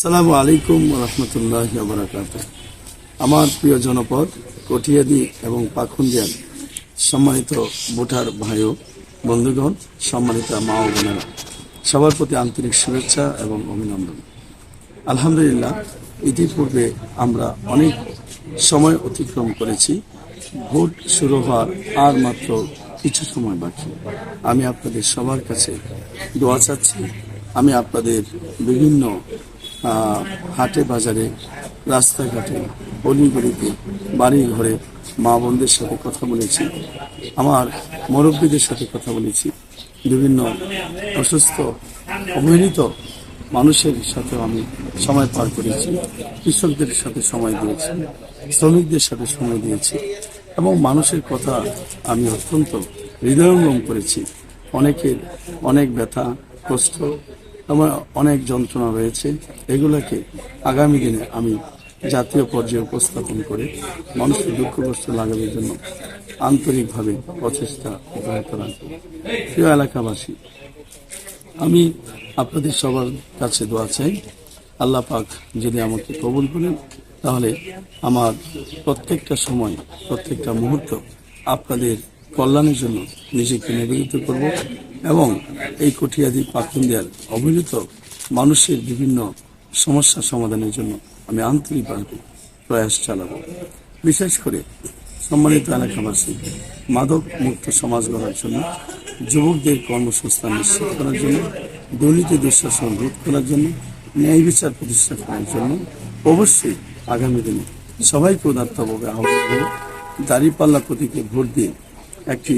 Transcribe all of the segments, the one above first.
আসসালামু আলাইকুম রহমতুল্লাহি ওয়া বারাকাতুহু। আমার প্রিয় জনপদ কটিয়াদি এবং পাখুন্দিয়ার সম্মানিত ভোটার ভাই ও বন্ধুগণ, সম্মানিত মা ও বোনেরা, সবার প্রতি আন্তরিক শুভেচ্ছা এবং অভিনন্দন। আলহামদুলিল্লাহ, ইতিপূর্বে আমরা অনেক সময় অতিক্রম করেছি। ভোট শুরু হওয়ার আর মাত্র কিছু সময় বাকি। আমি আপনাদের সবার কাছে দোয়া চাচ্ছি। আমি আপনাদের বিভিন্ন হাটে বাজারে, রাস্তাঘাটে, অলিগলিতে, বাড়ি ঘরে মা বোনদের সাথে কথা বলেছি, আমার মুরব্বীদের সাথে কথা বলেছি, বিভিন্ন অসুস্থ অবহেলিত মানুষের সাথে আমি সময় পার করেছি, কৃষকদের সাথে সময় দিয়েছি, শ্রমিকদের সাথে সময় দিয়েছি এবং মানুষের কথা আমি অত্যন্ত হৃদয়ঙ্গম করেছি। অনেকের অনেক ব্যথা, কষ্ট, আমার অনেক যন্ত্রণা রয়েছে। এগুলোকে আগামী দিনে আমি জাতীয় পর্যায়ে উপস্থাপন করে মানুষের দুঃখ কষ্ট লাঘবের জন্য আন্তরিকভাবে প্রচেষ্টা অব্যাহত রাখব। প্রিয় এলাকাবাসী, আমি আপনাদের সবার কাছে দোয়া চাই। আল্লাহ পাক যদি আমাকে কবুল করেন, তাহলে আমার প্রত্যেকটা সময়, প্রত্যেকটা মুহূর্ত আপনাদের কল্যাণের জন্য নিজেকে নিবেদিত করব এবং এই কটিয়াদি পাখুন্দিয়ার অবহেলিত মানুষের বিভিন্ন সমস্যা সমাধানের জন্য আমি আন্তরিকভাবে প্রয়াস চালাবো। বিশেষ করে সম্মানিত এলাকাবাসী, মাদক মুক্ত সমাজ গড়ার জন্য, যুবকদের কর্মসংস্থান নিশ্চিত করার জন্য, দুর্নীতি দুঃশাসন রোধ করার জন্য, ন্যায় বিচার প্রতিষ্ঠা করার জন্য অবশ্যই আগামী দিনে সবাইকে উদাত্তভাবে আহ্বান করব। দাঁড়িপাল্লা প্রতীকে ভোট দিয়ে একটি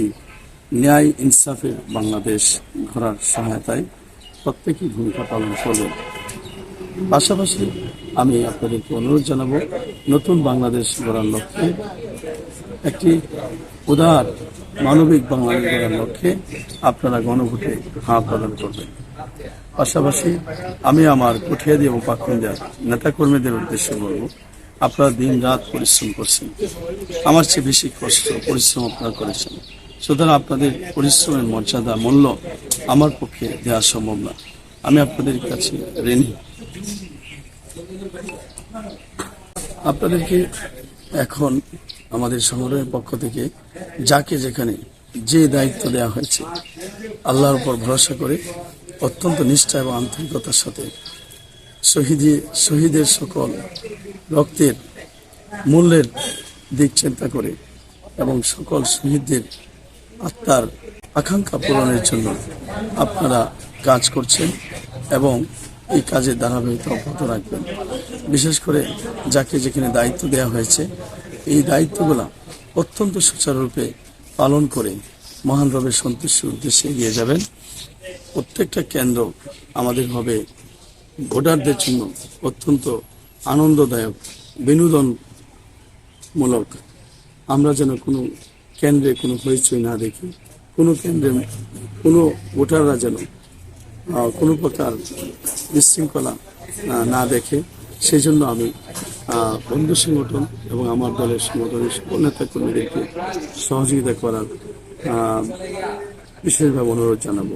ন্যায় ইনসাফের বাংলাদেশ গড়ার সহায়তায় প্রত্যেকেই ভূমিকা পালন করবেন। পাশাপাশি আমি আপনাদেরকে অনুরোধ জানাবো, নতুন বাংলাদেশ গড়ার লক্ষ্যে, একটি উদার মানবিক বাংলাদেশ গড়ার লক্ষ্যে আপনারা গণভোটে হাঁ প্রদান করবেন। পাশাপাশি আমি আমার কটিয়াদি এবং পাখুন্দিয়ার নেতাকর্মীদের উদ্দেশ্যে বলব, আপনারা দিন রাত পরিশ্রম করছেন, আমার চেয়ে বেশি কষ্ট পরিশ্রম আপনারা করেছেন। সুতরাং আপনাদের পরিশ্রমের মর্যাদা, মূল্য আমার পক্ষে দেওয়া সম্ভব না। আমি আপনাদের কাছে ঋণী। আপনাদেরকে এখন আমাদের সংগঠনের পক্ষ থেকে যাকে যেখানে যে দায়িত্ব দেওয়া হয়েছে, আল্লাহর উপর ভরসা করে অত্যন্ত নিষ্ঠা এবং আন্তরিকতার সাথে শহীদের সকল রক্তের মূল্যের দিক চিন্তা করে এবং সকল শহীদদের আত্মার আকাঙ্ক্ষা পূরণের জন্য আপনারা কাজ করছেন এবং এই কাজের ধারাবাহিকতা অব্যাহত রাখবেন। বিশেষ করে যাকে যেখানে দায়িত্ব দেওয়া হয়েছে, এই দায়িত্বগুলো অত্যন্ত সুচারুরূপে পালন করে মহান রবের সন্তুষ্টির উদ্দেশ্যে এগিয়ে যাবেন। প্রত্যেকটা কেন্দ্র আমাদের হবে ভোটারদের জন্য অত্যন্ত আনন্দদায়ক, বিনোদনমূলক। আমরা যেন কোনো কেন্দ্রে কোনো হইচই না দেখি, কোনো কেন্দ্রে কোনো ভোটাররা যেন কোনো প্রকার বিশৃঙ্খলা না দেখে, সেই জন্য আমি বন্ধু সংগঠন এবং আমার দলের সংগঠনের সকল নেতাকর্মীদেরকে সহযোগিতা করার বিশেষভাবে অনুরোধ জানাবো।